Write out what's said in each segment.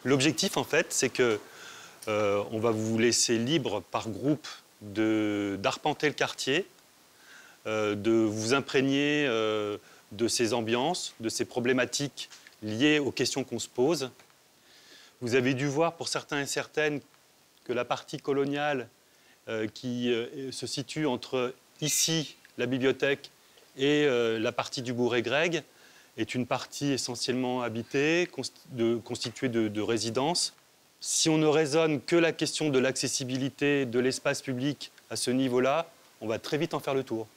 L'objectif, en fait, c'est que on va vous laisser libre par groupe d'arpenter le quartier, de vous imprégner de ces ambiances, de ces problématiques liées aux questions qu'on se pose. Vous avez dû voir pour certains et certaines que la partie coloniale qui se situe entre ici, la bibliothèque, et la partie du bourg Greg est une partie essentiellement habitée, constituée de résidences. Si on ne raisonne que la question de l'accessibilité de l'espace public à ce niveau-là, on va très vite en faire le tour.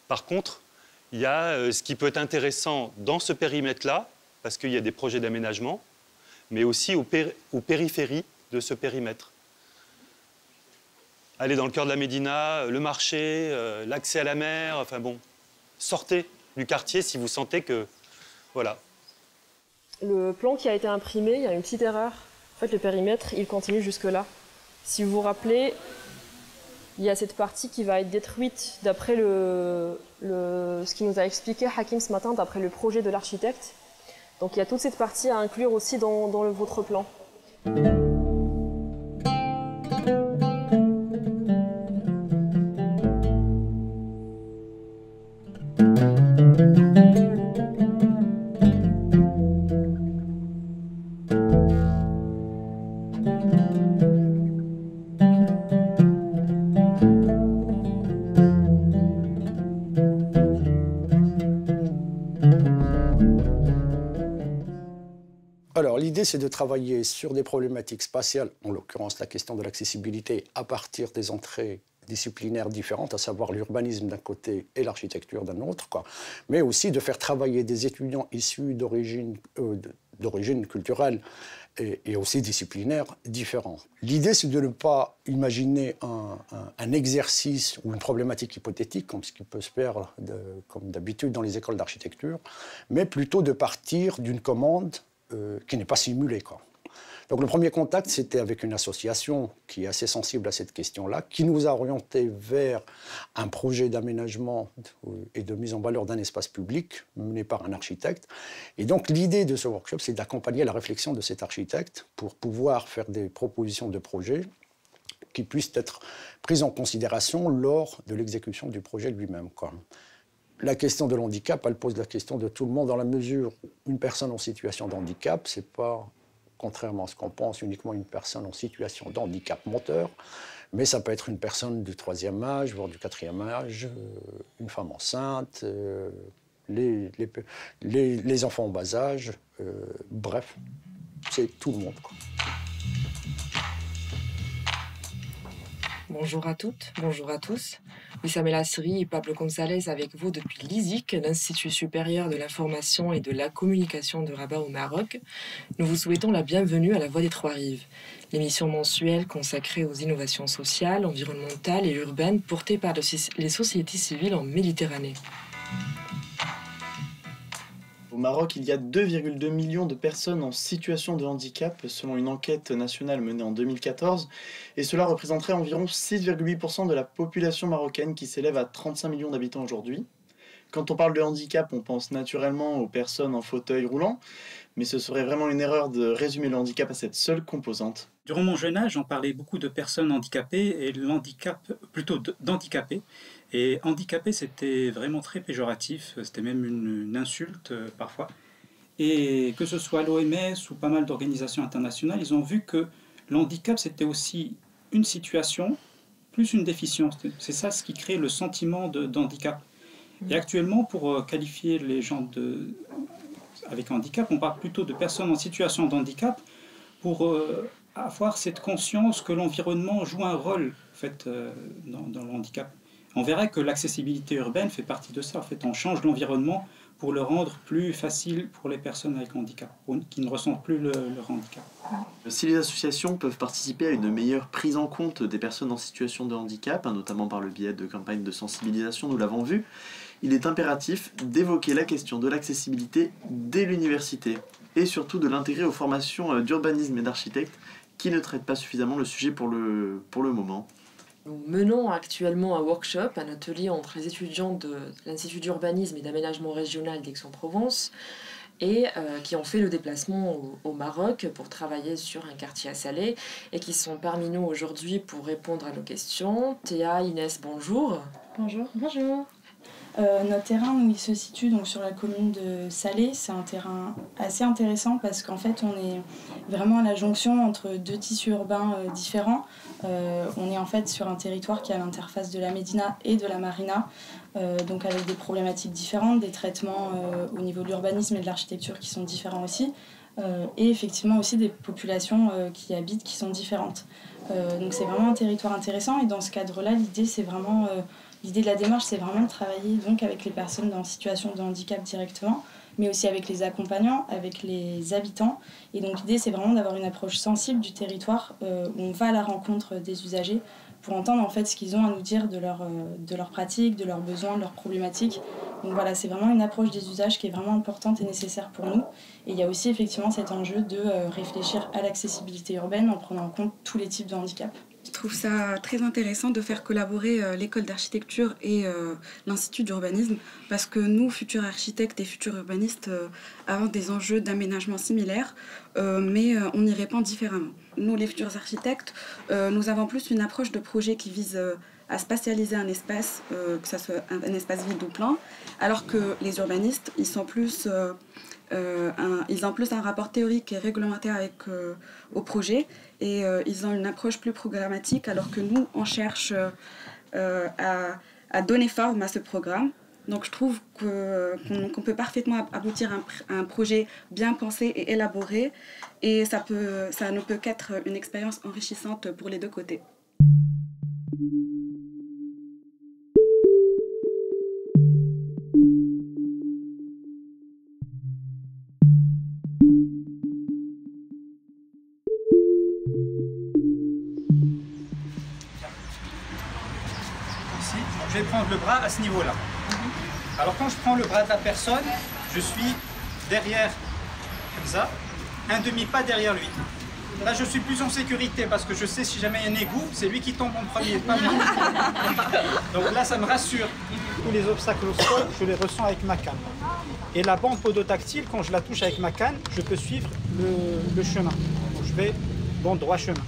Par contre, il y a ce qui peut être intéressant dans ce périmètre-là, parce qu'il y a des projets d'aménagement, mais aussi aux périphéries de ce périmètre. Allez dans le cœur de la Médina, le marché, l'accès à la mer, enfin bon, sortez du quartier si vous sentez que... Voilà. Le plan qui a été imprimé, il y a une petite erreur. En fait, le périmètre, il continue jusque-là. Si vous vous rappelez, il y a cette partie qui va être détruite d'après ce qu'il nous a expliqué Hakim ce matin, d'après le projet de l'architecte. Donc il y a toute cette partie à inclure aussi dans votre plan. Alors, l'idée, c'est de travailler sur des problématiques spatiales, en l'occurrence la question de l'accessibilité, à partir des entrées disciplinaires différentes, à savoir l'urbanisme d'un côté et l'architecture d'un autre, mais aussi de faire travailler des étudiants issus d'origine culturelle et aussi disciplinaires différents. L'idée, c'est de ne pas imaginer un exercice ou une problématique hypothétique, comme ce qui peut se faire comme d'habitude dans les écoles d'architecture, mais plutôt de partir d'une commande qui n'est pas simulée, Donc le premier contact, c'était avec une association qui est assez sensible à cette question-là, qui nous a orientés vers un projet d'aménagement et de mise en valeur d'un espace public mené par un architecte. Et donc l'idée de ce workshop, c'est d'accompagner la réflexion de cet architecte pour pouvoir faire des propositions de projets qui puissent être prises en considération lors de l'exécution du projet lui-même, La question de l'handicap, elle pose la question de tout le monde dans la mesure où une personne en situation de handicap, c'est pas, contrairement à ce qu'on pense, uniquement une personne en situation de handicap moteur, mais ça peut être une personne du 3e âge, voire du 4e âge, une femme enceinte, les enfants en bas âge, bref, c'est tout le monde, Bonjour à toutes, bonjour à tous. Wissam El Asri et Pablo González avec vous depuis l'ISIC, l'Institut supérieur de l'information et de la communication de Rabat au Maroc. Nous vous souhaitons la bienvenue à La Voix des Trois-Rives, l'émission mensuelle consacrée aux innovations sociales, environnementales et urbaines portées par les sociétés civiles en Méditerranée. Au Maroc, il y a 2,2 millions de personnes en situation de handicap, selon une enquête nationale menée en 2014, et cela représenterait environ 6,8% de la population marocaine qui s'élève à 35 millions d'habitants aujourd'hui. Quand on parle de handicap, on pense naturellement aux personnes en fauteuil roulant, mais ce serait vraiment une erreur de résumer le handicap à cette seule composante. Durant mon jeune âge, on parlait beaucoup de personnes handicapées et plutôt d'handicapés. Et handicapé, c'était vraiment très péjoratif, c'était même une insulte parfois. Et que ce soit l'OMS ou pas mal d'organisations internationales, ils ont vu que l'handicap, c'était aussi une situation plus une déficience. C'est ça ce qui crée le sentiment d'handicap. Et actuellement, pour qualifier les gens avec handicap, on parle plutôt de personnes en situation de handicap pour avoir cette conscience que l'environnement joue un rôle en fait, dans le handicap. On verrait que l'accessibilité urbaine fait partie de ça. En fait, on change l'environnement pour le rendre plus facile pour les personnes avec handicap, qui ne ressentent plus leur handicap. Si les associations peuvent participer à une meilleure prise en compte des personnes en situation de handicap, notamment par le biais de campagnes de sensibilisation, nous l'avons vu, il est impératif d'évoquer la question de l'accessibilité dès l'université et surtout de l'intégrer aux formations d'urbanisme et d'architecte qui ne traitent pas suffisamment le sujet pour le moment. Nous menons actuellement un workshop, un atelier entre les étudiants de l'Institut d'urbanisme et d'aménagement régional d'Aix-en-Provence et qui ont fait le déplacement au Maroc pour travailler sur un quartier à Salé et qui sont parmi nous aujourd'hui pour répondre à nos questions. Théa, Inès, bonjour. Bonjour. Bonjour. Notre terrain, où il se situe donc, sur la commune de Salé, c'est un terrain assez intéressant parce qu'en fait, on est vraiment à la jonction entre deux tissus urbains différents. On est en fait sur un territoire qui est à l'interface de la Médina et de la Marina, donc avec des problématiques différentes, des traitements au niveau de l'urbanisme et de l'architecture qui sont différents aussi, et effectivement aussi des populations qui y habitent qui sont différentes. Donc c'est vraiment un territoire intéressant et dans ce cadre-là, l'idée de la démarche, c'est vraiment de travailler donc avec les personnes en situation de handicap directement, mais aussi avec les accompagnants, avec les habitants. Et donc l'idée, c'est vraiment d'avoir une approche sensible du territoire où on va à la rencontre des usagers pour entendre en fait ce qu'ils ont à nous dire de leurs pratiques, de leurs besoins, de leurs problématiques. Donc voilà, c'est vraiment une approche des usages qui est vraiment importante et nécessaire pour nous. Et il y a aussi effectivement cet enjeu de réfléchir à l'accessibilité urbaine en prenant en compte tous les types de handicap. Je trouve ça très intéressant de faire collaborer l'école d'architecture et l'institut d'urbanisme parce que nous, futurs architectes et futurs urbanistes, avons des enjeux d'aménagement similaires, mais on y répond différemment. Nous, les futurs architectes, nous avons plus une approche de projet qui vise à spatialiser un espace, que ce soit un espace vide ou plein, alors que les urbanistes, ils sont plus... ils ont plus un rapport théorique et réglementaire au projet et ils ont une approche plus programmatique alors que nous, on cherche à donner forme à ce programme. Donc je trouve qu'on peut parfaitement aboutir à un projet bien pensé et élaboré et ça ne peut qu'être une expérience enrichissante pour les deux côtés. Je vais prendre le bras à ce niveau-là. Alors quand je prends le bras de la personne, je suis derrière, comme ça, un demi-pas derrière lui. Là, je suis plus en sécurité parce que je sais si jamais il y a un égout, c'est lui qui tombe en premier, pas moi. Donc là, ça me rassure. Tous les obstacles au sol, je les ressens avec ma canne. Et la bande podotactile, quand je la touche avec ma canne, je peux suivre le chemin. Donc, je vais bon droit chemin.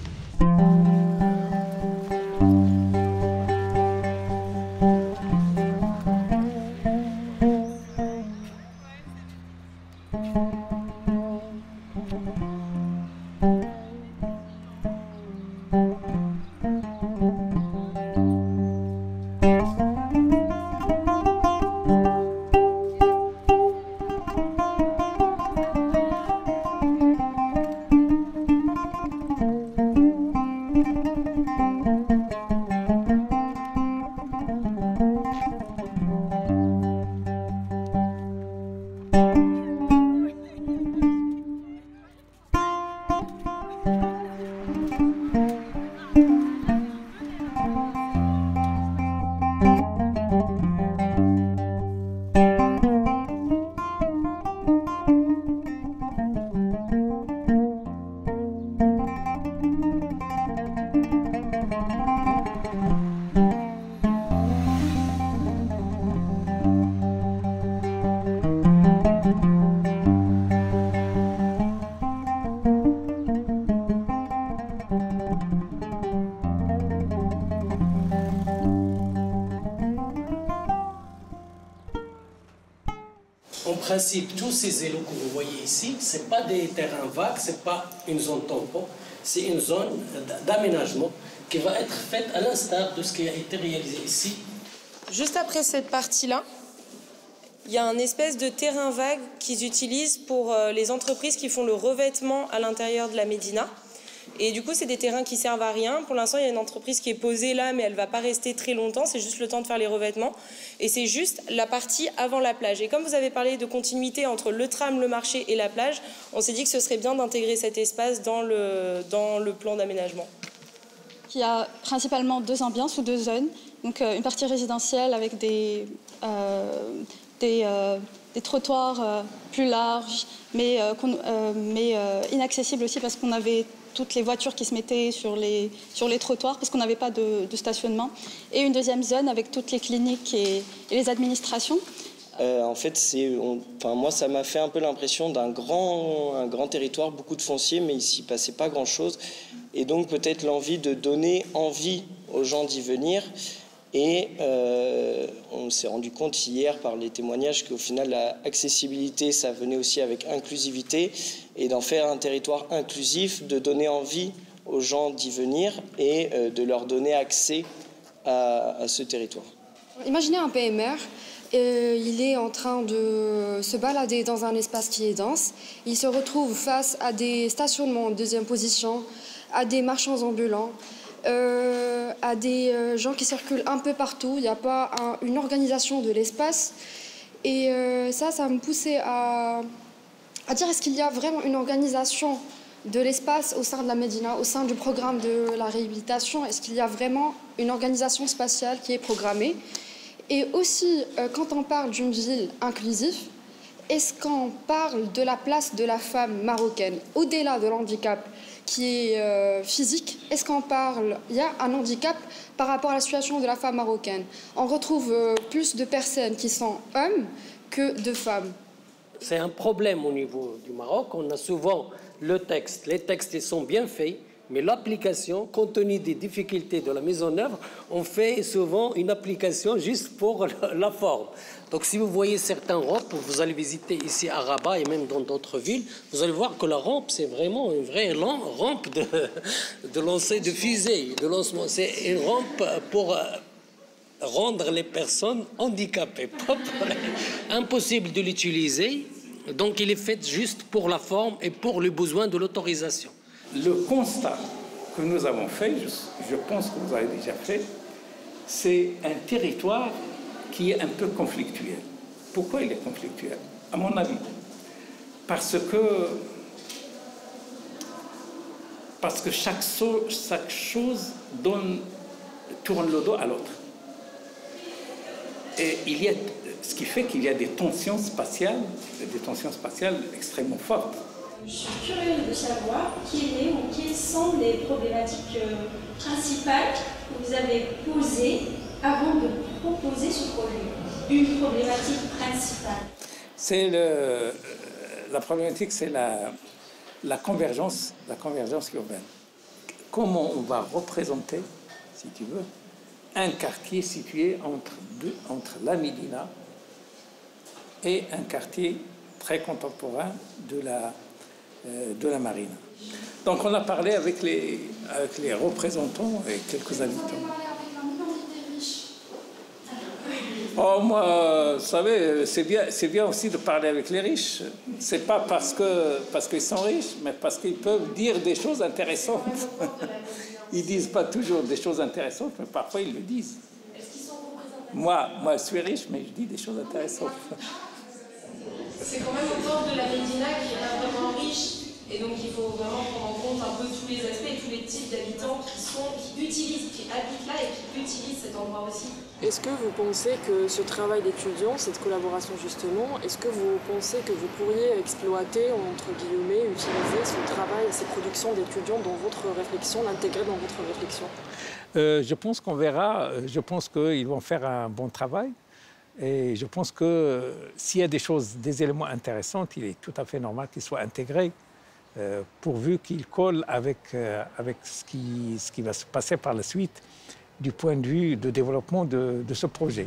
En principe, tous ces îlots que vous voyez ici, ce n'est pas des terrains vagues, ce n'est pas une zone tampon, c'est une zone d'aménagement qui va être faite à l'instar de ce qui a été réalisé ici. Juste après cette partie-là, il y a un espèce de terrain vague qu'ils utilisent pour les entreprises qui font le revêtement à l'intérieur de la Médina. Et du coup, c'est des terrains qui servent à rien. Pour l'instant, il y a une entreprise qui est posée là, mais elle ne va pas rester très longtemps. C'est juste le temps de faire les revêtements. Et c'est juste la partie avant la plage. Et comme vous avez parlé de continuité entre le tram, le marché et la plage, on s'est dit que ce serait bien d'intégrer cet espace dans le plan d'aménagement. Il y a principalement deux ambiances ou deux zones. Donc, une partie résidentielle avec des trottoirs plus larges, mais inaccessibles aussi parce qu'on avait toutes les voitures qui se mettaient sur les trottoirs parce qu'on n'avait pas de stationnement. Et une deuxième zone avec toutes les cliniques et les administrations. En fait, moi, ça m'a fait un peu l'impression d'un grand territoire, beaucoup de foncier, mais ici, il ne passait pas grand-chose. Et donc, peut-être l'envie de donner envie aux gens d'y venir. Et on s'est rendu compte hier par les témoignages qu'au final, l'accessibilité, ça venait aussi avec inclusivité. Et d'en faire un territoire inclusif, de donner envie aux gens d'y venir et de leur donner accès à ce territoire. Imaginez un PMR. Il est en train de se balader dans un espace qui est dense. Il se retrouve face à des stationnements en deuxième position, à des marchands ambulants, à des gens qui circulent un peu partout. Il n'y a pas une organisation de l'espace. Et ça me poussait à dire, est-ce qu'il y a vraiment une organisation de l'espace au sein de la Médina, au sein du programme de la réhabilitation? Est-ce qu'il y a vraiment une organisation spatiale qui est programmée? Et aussi, quand on parle d'une ville inclusive, est-ce qu'on parle de la place de la femme marocaine au-delà de l'handicap qui est physique? Est-ce qu'on parle, il y a un handicap par rapport à la situation de la femme marocaine? On retrouve plus de personnes qui sont hommes que de femmes. C'est un problème au niveau du Maroc. On a souvent les textes ils sont bien faits, mais l'application, compte tenu des difficultés de la mise en œuvre, on fait souvent une application juste pour la forme. Donc si vous voyez certaines rampes, vous allez visiter ici à Rabat et même dans d'autres villes, vous allez voir que la rampe, c'est vraiment une vraie rampe de lancer de fusée, de lancement. C'est une rampe pour rendre les personnes handicapées. Impossible de l'utiliser, donc il est fait juste pour la forme et pour le besoin de l'autorisation. Le constat que nous avons fait, je pense que vous avez déjà fait, c'est un territoire qui est un peu conflictuel. Pourquoi il est conflictuel? À mon avis, parce que chaque chose tourne le dos à l'autre. Et ce qui fait qu'il y a des tensions spatiales extrêmement fortes. Je suis curieuse de savoir quelles sont les problématiques principales que vous avez posées avant de proposer ce projet. Une problématique principale. La problématique, c'est la convergence urbaine. Comment on va représenter, si tu veux, un quartier situé entre la Médina et un quartier très contemporain de la marine. Donc on a parlé avec les représentants et quelques habitants. Oh, moi, vous savez, c'est bien aussi de parler avec les riches. C'est pas parce qu'ils sont riches, mais parce qu'ils peuvent dire des choses intéressantes. Ils disent pas toujours des choses intéressantes, mais parfois ils le disent. Moi, je suis riche, mais je dis des choses intéressantes. C'est quand même au bord de la Médina qui est pas vraiment riche, et donc il faut vraiment prendre en compte un peu tous les aspects et tous les types d'habitants qui habitent là et qui utilisent cet endroit aussi. Est-ce que vous pensez que ce travail d'étudiant, cette collaboration justement, est-ce que vous pensez que vous pourriez exploiter, entre guillemets, utiliser ce travail, ces productions d'étudiants dans votre réflexion, l'intégrer dans votre réflexion? Je pense qu'on verra, je pense qu'ils vont faire un bon travail. Et je pense que s'il y a des éléments intéressants, il est tout à fait normal qu'ils soient intégrés, pourvu qu'ils collent avec ce qui va se passer par la suite du point de vue de développement de ce projet.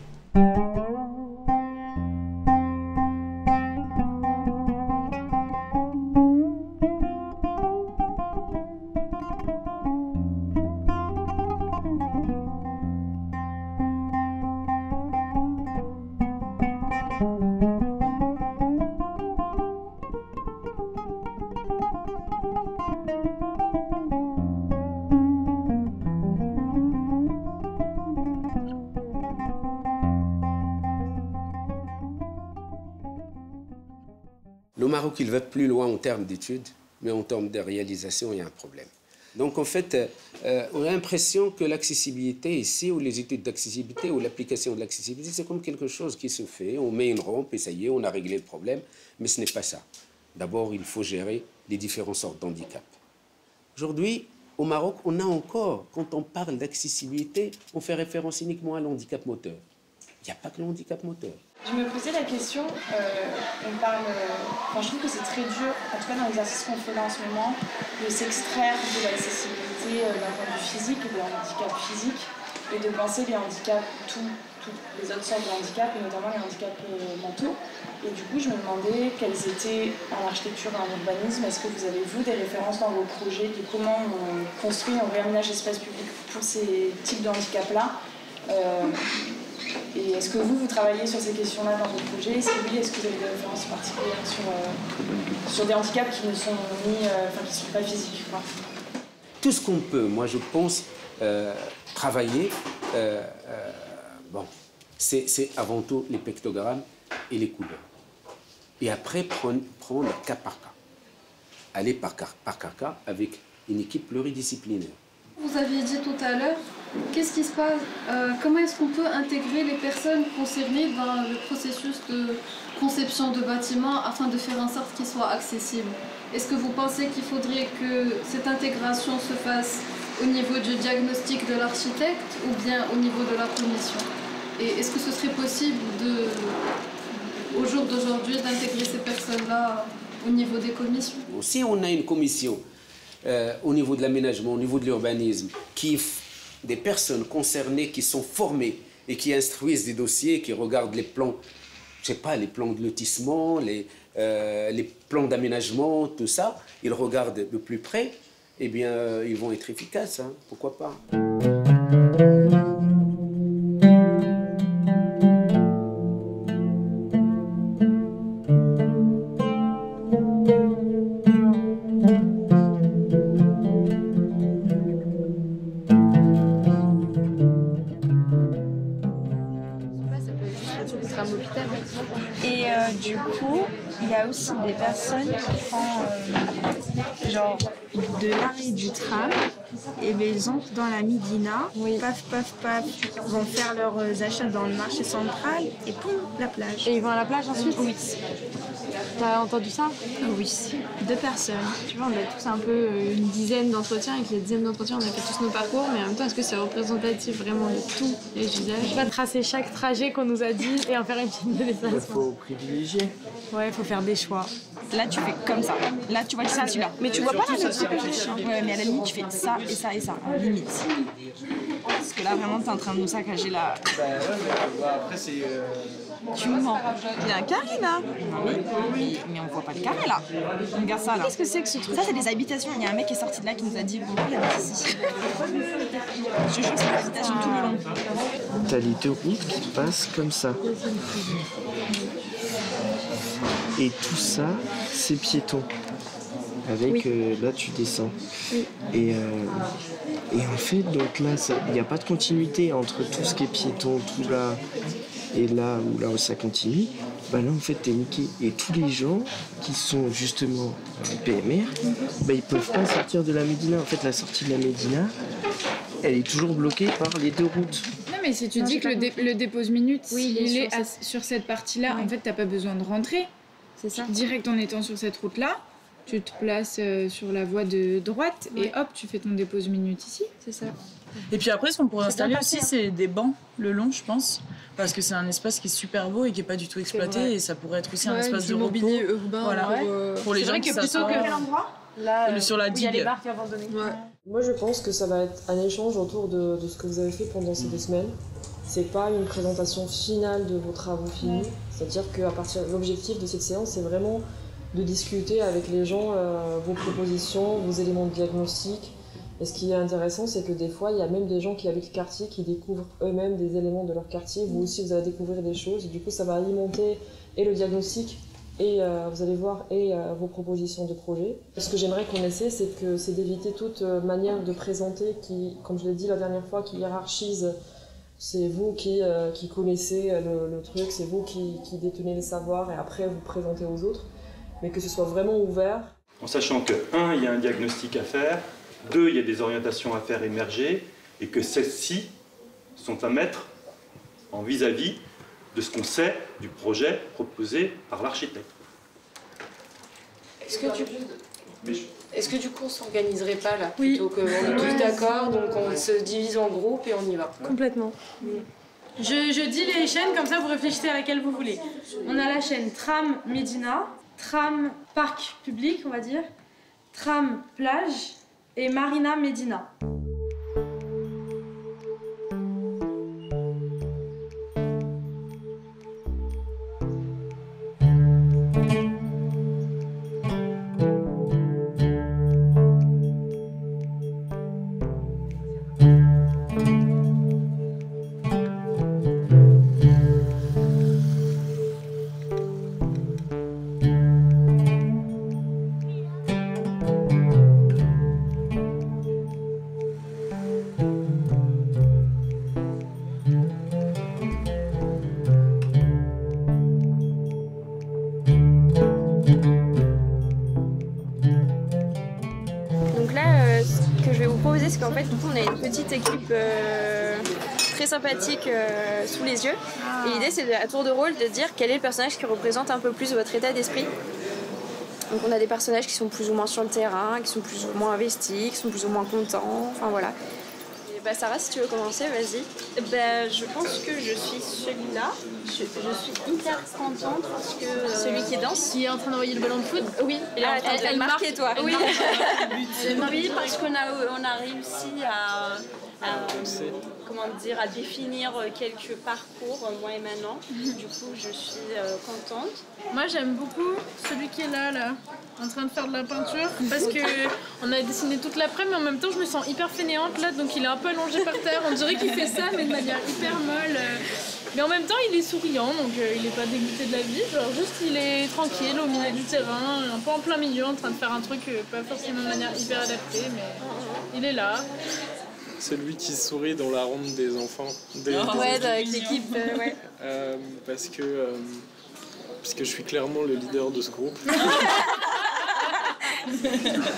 Le Maroc, il va plus loin en termes d'études, mais en termes de réalisation, il y a un problème. Donc, en fait, on a l'impression que l'accessibilité ici, ou les études d'accessibilité, ou l'application de l'accessibilité, c'est comme quelque chose qui se fait. On met une rampe et ça y est, on a réglé le problème. Mais ce n'est pas ça. D'abord, il faut gérer les différentes sortes d'handicap. Aujourd'hui, au Maroc, on a encore, quand on parle d'accessibilité, on fait référence uniquement à l'handicap moteur. Il n'y a pas que le handicap moteur. Je me posais la question, je trouve que c'est très dur, en tout cas dans l'exercice qu'on fait là en ce moment, de s'extraire de l'accessibilité d'un point de vue physique et des handicaps physiques, et de penser les handicaps, toutes les autres sortes de handicaps, et notamment les handicaps mentaux. Et du coup, je me demandais quels étaient en architecture et en urbanisme, est-ce que vous avez, vous, des références dans vos projets de comment on construit, on réaménage l'espace public pour ces types de handicaps-là et est-ce que vous travaillez sur ces questions-là dans vos projets? Et si oui, est-ce que vous avez des références particulières sur des handicaps qui ne sont qui sont pas physiques, quoi? Tout ce qu'on peut, moi je pense, travailler, c'est avant tout les pictogrammes et les couleurs. Et après, prendre cas par cas. Aller par cas avec une équipe pluridisciplinaire. Vous aviez dit tout à l'heure, qu'est-ce qui se passe, comment est-ce qu'on peut intégrer les personnes concernées dans le processus de conception de bâtiments afin de faire en sorte qu'ils soient accessibles? Est-ce que vous pensez qu'il faudrait que cette intégration se fasse au niveau du diagnostic de l'architecte ou bien au niveau de la commission? Et est-ce que ce serait possible au jour d'aujourd'hui d'intégrer ces personnes-là au niveau des commissions? Si on a une commission au niveau de l'aménagement, au niveau de l'urbanisme, des personnes concernées qui sont formées et qui instruisent des dossiers, qui regardent les plans, je sais pas, les plans de lotissement, les plans d'aménagement, tout ça, ils regardent de plus près, eh bien, ils vont être efficaces, hein, pourquoi pas. Et du coup, il y a aussi des personnes qui font genre de l'arrêt du tram, et bien ils entrent dans la Médina, paf paf paf, vont faire leurs achats dans le marché central et poum, la plage. Et ils vont à la plage ensuite? Oui. T'as entendu ça? Oui, 2 personnes. Tu vois, on a tous un peu une dizaine d'entretiens, avec les dizaines d'entretiens, on a fait tous nos parcours, mais en même temps, est-ce que c'est représentatif vraiment de tous les usages? Pas tracer chaque trajet qu'on nous a dit et en faire une petite déplacement. Il faut privilégier. Ouais, il faut faire des choix. Là, tu fais comme ça. Là, tu vois que c'est celui-là. Mais tu vois pas la limite. Ouais, mais à la limite, tu fais ça et ça et ça, à la limite. Parce que là, vraiment, t'es en train de nous saccager la... Bah ouais, après, c'est... Tu mens. Il y a un carré, là. Mais on voit pas le carré, là. Regarde ça, là. Qu'est-ce que c'est que ce truc? Ça, c'est des habitations. Il y a un mec qui est sorti de là qui nous a dit, bonjour, il y a ici. Je te jure, c'est des habitations tout le long. T'as les 2 routes qui passent comme ça. Et tout ça, c'est piéton. Avec, là, tu descends. Et en fait, donc là, il n'y a pas de continuité entre tout ce qui est piéton, tout là, et là où ça continue. Bah là, en fait, t'es niqué. Et tous les gens qui sont justement PMR, bah, ils peuvent pas sortir de la Médina. En fait, la sortie de la Médina, elle est toujours bloquée par les 2 routes. Non, mais si tu dis que le dépose minute, il est sur cette partie-là, en fait, t'as pas besoin de rentrer. C'est ça. Direct en étant sur cette route-là, tu te places sur la voie de droite et hop, tu fais ton dépose minute ici. C'est ça. Et puis après, ce qu'on pourrait installer aussi, c'est des bancs le long, je pense. Parce que c'est un espace qui est super beau et qui n'est pas du tout exploité. Et ça pourrait être aussi un espace de mobilier repos. urbain. Voilà. Pour les gens qui s'assoient. Là, sur la digue. Il y a les barques abandonnées. Ouais. Moi, je pense que ça va être un échange autour de ce que vous avez fait pendant ces 2 semaines. C'est pas une présentation finale de vos travaux finis. C'est-à-dire qu'à partir de l'objectif de cette séance, c'est vraiment de discuter avec les gens vos propositions, vos éléments de diagnostic. Et ce qui est intéressant, c'est que des fois, il y a même des gens qui habitent le quartier qui découvrent eux-mêmes des éléments de leur quartier. Vous aussi, vous allez découvrir des choses. Et du coup, ça va alimenter et le diagnostic et vous allez voir vos propositions de projet. Ce que j'aimerais qu'on essaie, c'est d'éviter toute manière de présenter qui, comme je l'ai dit la dernière fois, qui hiérarchise. C'est vous qui connaissez le truc, c'est vous qui détenez le savoir et après vous présentez aux autres. Mais que ce soit vraiment ouvert. En sachant que, 1, il y a un diagnostic à faire, 2, il y a des orientations à faire émerger, et que celles-ci sont à mettre en vis-à-vis de ce qu'on sait du projet proposé par l'architecte. Est-ce que du coup on s'organiserait pas là? Plutôt qu'on est tous d'accord, donc on se divise en groupes et on y va. Complètement. Je dis les chaînes, comme ça vous réfléchissez à laquelle vous voulez. On a la chaîne tram Médina, tram parc public, on va dire, tram plage et marina Médina. En fait, on a une petite équipe très sympathique sous les yeux. Et l'idée, c'est à tour de rôle de dire quel est le personnage qui représente un peu plus votre état d'esprit. Donc on a des personnages qui sont plus ou moins sur le terrain, qui sont plus ou moins investis, qui sont plus ou moins contents, enfin voilà. Et bah Sarah, si tu veux commencer, vas-y. Je pense que je suis celui-là. Je suis hyper contente parce que... Celui qui danse, qui est en train d'envoyer le ballon de foot. Oui, elle marque toi. Oui, oui, parce qu'on a réussi à définir quelques parcours, moi et Manon. Du coup, je suis contente. Moi, j'aime beaucoup celui qui est là, en train de faire de la peinture, parce que on a dessiné toute l'après-midi, mais en même temps, je me sens hyper fainéante là, donc il est un peu allongé par terre. On dirait qu'il fait ça, mais de manière hyper molle. Mais en même temps, il est souriant, donc il n'est pas dégoûté de la vie. Genre, juste, il est tranquille au milieu du terrain, un peu en plein milieu, en train de faire un truc pas forcément de manière hyper adaptée, mais il est là. Celui qui sourit dans la ronde des enfants. Avec l'équipe, ouais. Parce que je suis clairement le leader de ce groupe.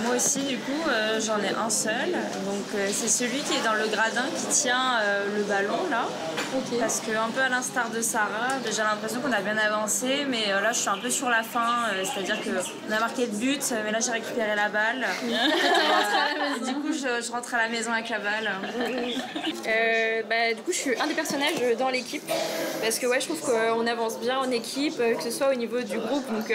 Moi aussi, du coup, j'en ai un seul. Donc, c'est celui qui est dans le gradin qui tient le ballon, là. Okay. Parce que, un peu à l'instar de Sarah, j'ai l'impression qu'on a bien avancé, mais là, je suis un peu sur la fin. C'est-à-dire qu'on a marqué le but, mais là, j'ai récupéré la balle. Du coup, je rentre à la maison avec la balle. Du coup, je suis un des personnages dans l'équipe. Parce que, je trouve qu'on avance bien en équipe, que ce soit au niveau du groupe, donc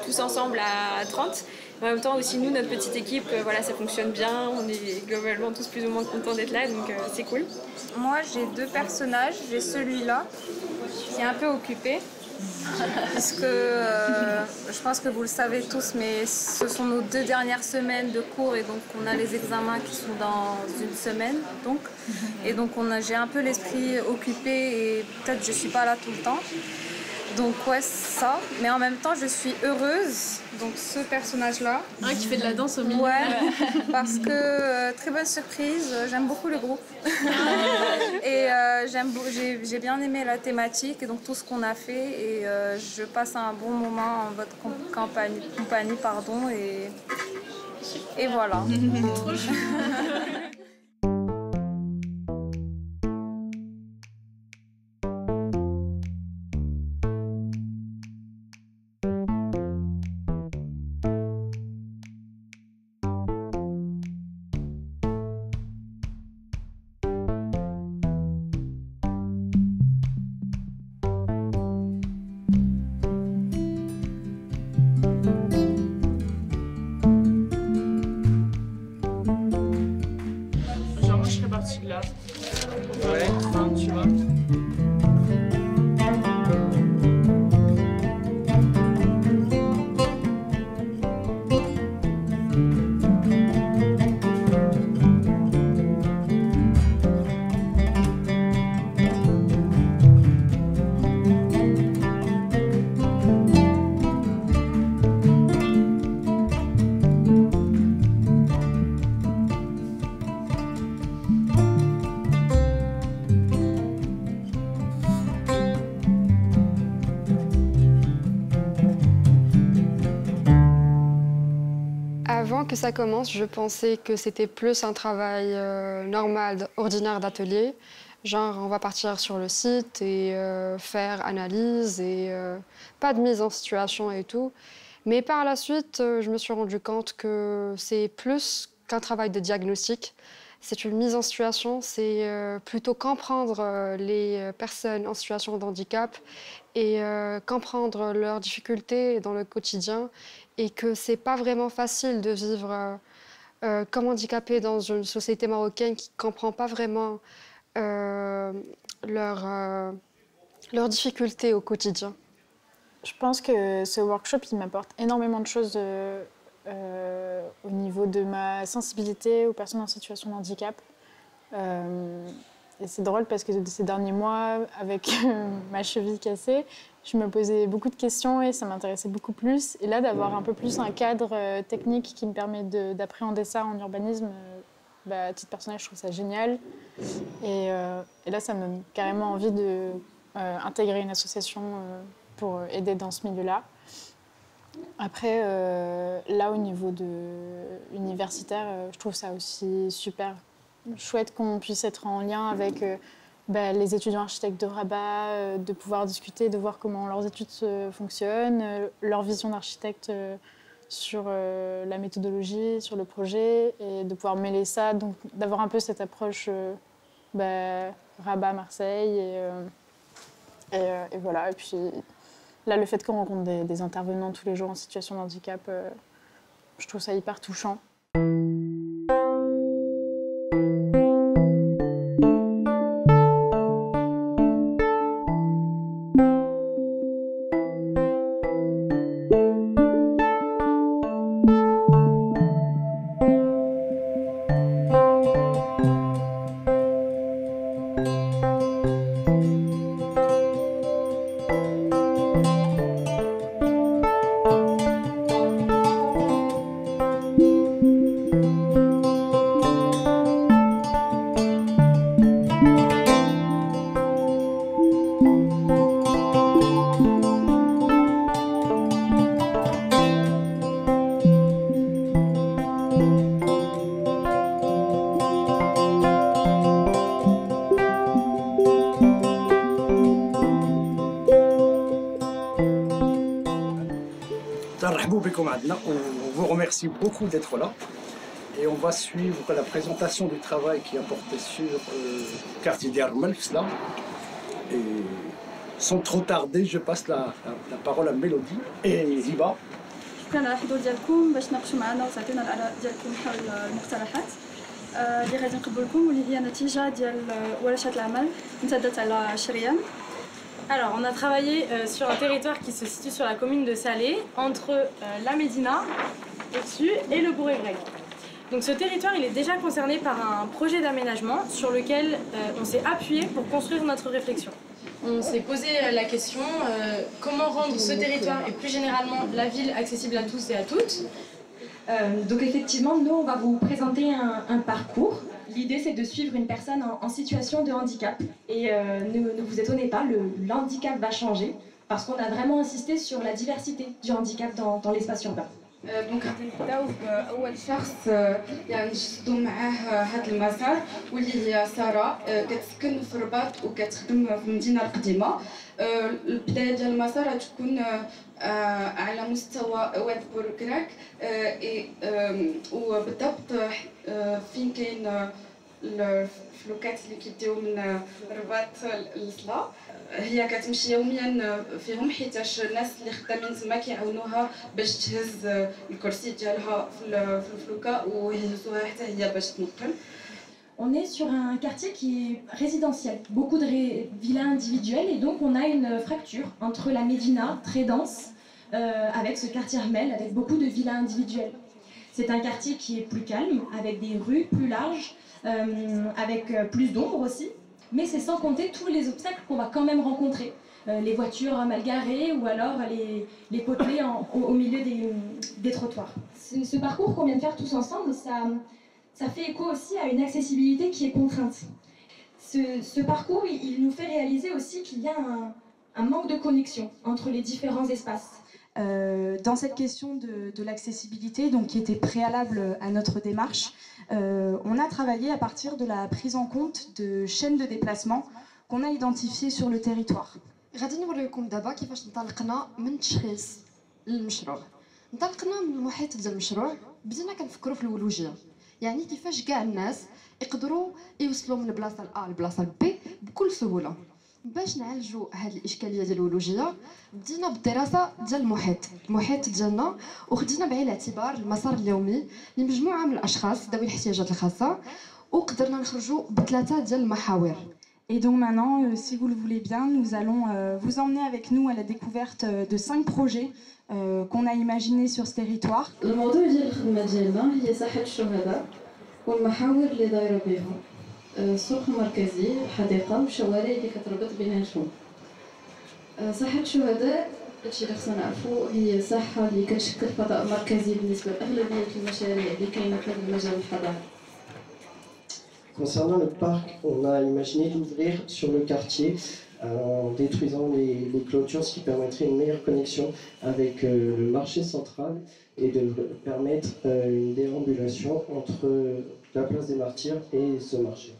tous ensemble à 30. En même temps aussi nous, notre petite équipe, ça fonctionne bien, on est globalement tous plus ou moins contents d'être là, donc c'est cool. Moi j'ai deux personnages, j'ai celui-là qui est un peu occupé, puisque je pense que vous le savez tous, mais ce sont nos 2 dernières semaines de cours et donc on a les examens qui sont dans une semaine, et donc j'ai un peu l'esprit occupé et peut-être je suis pas là tout le temps. Donc ça, mais en même temps je suis heureuse, donc ce personnage-là. Qui fait de la danse au milieu. Ouais, parce que très bonne surprise, j'aime beaucoup le groupe. Et j'ai bien aimé la thématique et donc tout ce qu'on a fait et je passe un bon moment en votre compagnie, et voilà. Trop chou. Là. Ouais. Enfin, tu vois. Avant que ça commence, je pensais que c'était plus un travail normal, ordinaire d'atelier. Genre, on va partir sur le site et faire analyse et pas de mise en situation et tout. Mais par la suite, je me suis rendu compte que c'est plus qu'un travail de diagnostic. c'est une mise en situation, c'est plutôt comprendre les personnes en situation de handicap et comprendre leurs difficultés dans le quotidien et que c'est pas vraiment facile de vivre comme handicapé dans une société marocaine qui comprend pas vraiment leurs difficultés au quotidien. Je pense que ce workshop, il m'apporte énormément de choses au niveau de ma sensibilité aux personnes en situation de handicap. Et c'est drôle parce que ces derniers mois, avec ma cheville cassée, je me posais beaucoup de questions et ça m'intéressait beaucoup plus. Et là, d'avoir un peu plus un cadre technique qui me permet d'appréhender ça en urbanisme, à titre personnel, je trouve ça génial. Et là, ça me donne carrément envie d'intégrer une association pour aider dans ce milieu-là. Après, là, au niveau universitaire, je trouve ça aussi super chouette qu'on puisse être en lien avec les étudiants architectes de Rabat, de pouvoir discuter, de voir comment leurs études fonctionnent, leur vision d'architecte sur la méthodologie, sur le projet, et de pouvoir mêler ça, donc d'avoir un peu cette approche Rabat-Marseille, et voilà. Et puis là, le fait qu'on rencontre des intervenants tous les jours en situation de handicap, je trouve ça hyper touchant. On vous remercie beaucoup d'être là et on va suivre la présentation du travail qui a porté sur le quartier d'Armelfsla. Et sans trop tarder, je passe la parole à Mélodie et Ziba. شكرا على الحضور ديالكم باش تناقشوا معنا وتعطينا الاراء ديالكم حول المقترحات اللي غادي نقدموا لكم واللي هي نتيجه ديال ورشه العمل امتدت على شريان. Alors, on a travaillé sur un territoire qui se situe sur la commune de Salé, entre la Médina, au-dessus, et le Bourg-Évrec. Donc ce territoire, il est déjà concerné par un projet d'aménagement sur lequel on s'est appuyé pour construire notre réflexion. On s'est posé la question comment rendre ce territoire et plus généralement la ville accessible à tous et à toutes. Donc effectivement, nous, on va vous présenter un parcours. L'idée, c'est de suivre une personne en situation de handicap. Et ne vous étonnez pas, le handicap va changer parce qu'on a vraiment insisté sur la diversité du handicap dans l'espace urbain. دونك غادي نبداو باول شخص يعني نشدو معاه هذا المسار واللي هي ساره كتسكن في الرباط وكتخدم في المدينه القديمه. البدايه ديال المسار غتكون على مستوى واد بوركراك وبالضبط فين كاين الفلوكات اللي كيديو من الرباط للصلا. هي كتمشي يوميا فيهم حيتاش الناس اللي خدامين تما كيعاونوها باش تهز الكرسي ديالها في الفلوكه ويهزوها حتى هي باش تنقل. On est sur un quartier qui est résidentiel, beaucoup de villas individuelles et donc on a une fracture entre la Médina, très dense, avec ce quartier Armel, avec beaucoup de villas individuelles. C'est un quartier qui est plus calme, avec des rues plus larges, avec plus d'ombre aussi. Mais c'est sans compter tous les obstacles qu'on va quand même rencontrer. Les voitures mal garées ou alors les potelets au milieu des trottoirs. Ce parcours qu'on vient de faire tous ensemble, ça fait écho aussi à une accessibilité qui est contrainte. Ce parcours, il nous fait réaliser aussi qu'il y a un manque de connexion entre les différents espaces. Dans cette question de l'accessibilité, donc qui était préalable à notre démarche, on a travaillé à partir de la prise en compte de chaînes de déplacement qu'on a identifiées sur le territoire. غادي نوريكم دابا كيفاش انطلقنا من تشخيص المشروع. انطلقنا من المحيط ديال المشروع، بدينا كنفكروا في الولوجيه، يعني كيفاش كاع الناس يقدروا يوصلوا من البلاصه ا لبلاصه بي بكل سهوله. باش نعالجوا هذه الاشكاليه ديال الولوجيه بدينا بالدراسه ديال المحيط ديالنا، وخدينا بعين الاعتبار المسار اليومي لمجموعه من الاشخاص ذوي الاحتياجات الخاصه، وقدرنا نخرجوا بثلاثه ديال المحاور. Et donc maintenant, si vous le voulez bien, nous allons vous emmener avec nous à la découverte de 5 projets qu'on a imaginés sur ce territoire. الموضوع ديال الخدمه ديالنا هي ساحه الشهداء والمحاور اللي دايره بهم، السوق المركزي، الحديقه والشوارع اللي كتربط بيناتهم. ساحه الشهداء هادشي اللي خصنا نعرفو هي ساحه اللي كتشكل فضاء مركزي بالنسبه لاغلبيه المشاريع اللي كاينه في هذا المجال الحضاري. Concernant le parc, on a imaginé d'ouvrir sur le quartier en détruisant les clôtures, ce qui permettrait une meilleure connexion avec le marché central et de permettre une déambulation entre la place des Martyrs et ce marché.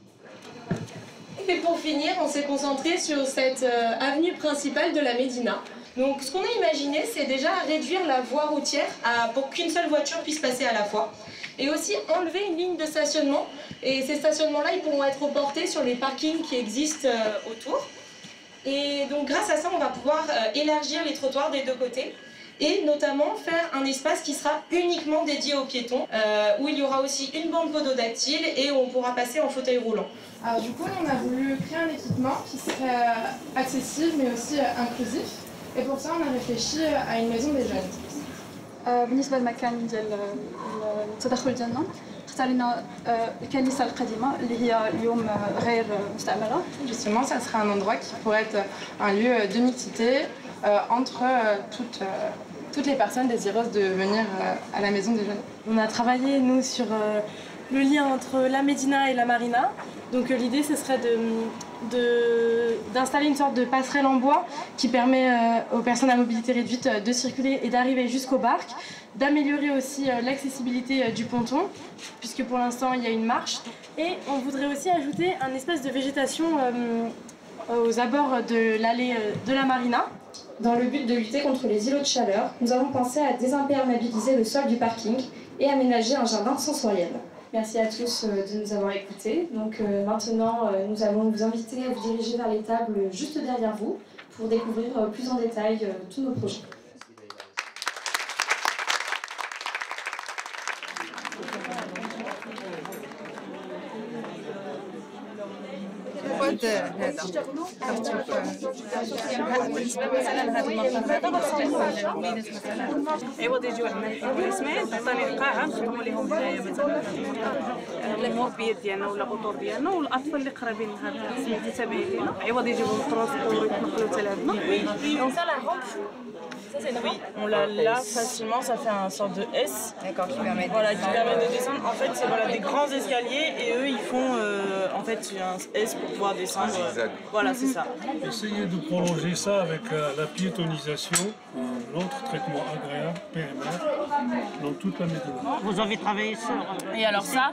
Et pour finir, on s'est concentré sur cette avenue principale de la Médina. Donc ce qu'on a imaginé, c'est déjà réduire la voie routière pour qu'une seule voiture puisse passer à la fois. Et aussi enlever une ligne de stationnement. Et ces stationnements-là, ils pourront être reportés sur les parkings qui existent autour. Et donc grâce à ça, on va pouvoir élargir les trottoirs des deux côtés et notamment faire un espace qui sera uniquement dédié aux piétons, où il y aura aussi une bande pododactyle et où on pourra passer en fauteuil roulant. Alors du coup, on a voulu créer un équipement qui serait accessible mais aussi inclusif. Et pour ça, on a réfléchi à une maison des jeunes. بالنسبه للمكان ديال التدخل ديالنا اختارينا الكنيسه القديمه اللي هي اليوم غير مستعمله. Justement, ça sera un endroit qui pourrait être un lieu de mixité entre toutes les personnes désireuses de venir à la maison des jeunes. On a travaillé nous sur le lien entre la Médina et la Marina. Donc l'idée ce serait d'installer une sorte de passerelle en bois qui permet aux personnes à mobilité réduite de circuler et d'arriver jusqu'au barque, d'améliorer aussi l'accessibilité du ponton, puisque pour l'instant il y a une marche. Et on voudrait aussi ajouter un espace de végétation aux abords de l'allée de la Marina. Dans le but de lutter contre les îlots de chaleur, nous avons pensé à désimperméabiliser le sol du parking et aménager un jardin sensoriel. Merci à tous de nous avoir écoutés. Donc maintenant, nous allons vous inviter à vous diriger vers les tables juste derrière vous pour découvrir plus en détail tous nos projets. عوض يجيو عندنا اسمين تعطيني القاعه نخدموا لهم هنايا مثلا الموبيل ديالنا ولا القطور ديالنا والاطفال اللي قريبين لهذا سميتي تابعين لينا عوض يجيبوا الترونسبور ويتنقلوا حتى لهنا. Oui, on l'a là facilement, ça fait un sorte de S. D'accord, qui permet de descendre. En fait, c'est voilà, des grands escaliers et eux ils font en fait un S pour pouvoir descendre. Voilà, c'est ça. Essayez de prolonger ça avec la piétonisation, un autre traitement agréable, périmètre, dans toute la Médina. Vous avez travaillé sur. Et alors ça,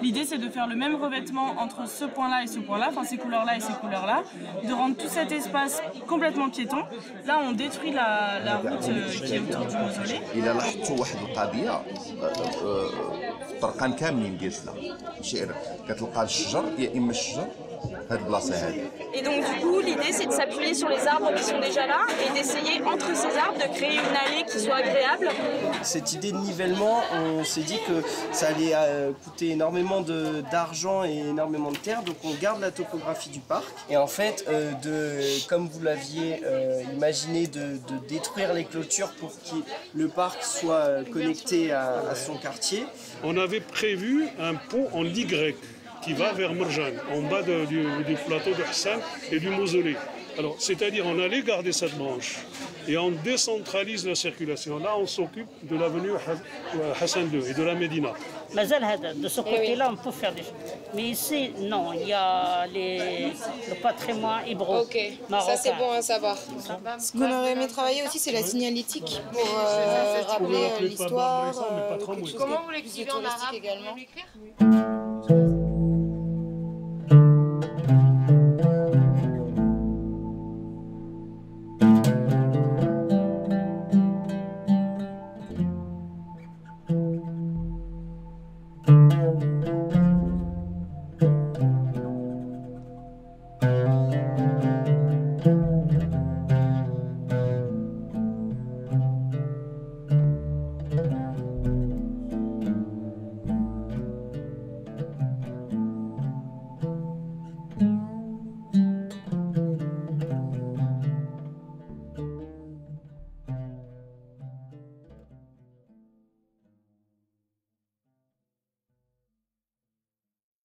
l'idée c'est de faire le même revêtement entre ce point-là et ce point-là, enfin ces couleurs-là et ces couleurs-là, de rendre tout cet espace complètement piéton. Là, on détruit la route qui est autour du mausolée. إلا لاحظتوا واحد القضية طرقان كاملين ديالنا شعر كتلقى الشجر يا إما الشجر هاد البلاصة هادي. Et donc du coup, l'idée c'est de s'appuyer sur les arbres qui sont déjà là et d'essayer entre ces arbres de créer une allée qui soit agréable. Cette idée de nivellement, on s'est dit que ça allait coûter énormément d'argent et énormément de terre, donc on garde la topographie du parc. Et en fait, comme vous l'aviez imaginé, de détruire les clôtures pour que le parc soit connecté à son quartier. On avait prévu un pont en Y qui va vers Marjan, en bas du plateau de Hassan et du mausolée. Alors, c'est-à-dire on allait garder cette branche et on décentralise la circulation. Là, on s'occupe de l'avenue Hassan II et de la Médina. De ce côté-là, on peut faire des choses. Mais ici, non, il y a le patrimoine hébro. Ok, ça c'est bon à savoir. Ce qu'on aurait aimé travailler aussi, c'est la signalétique pour rappeler l'histoire. Comment vous l'écrivez en arabe également?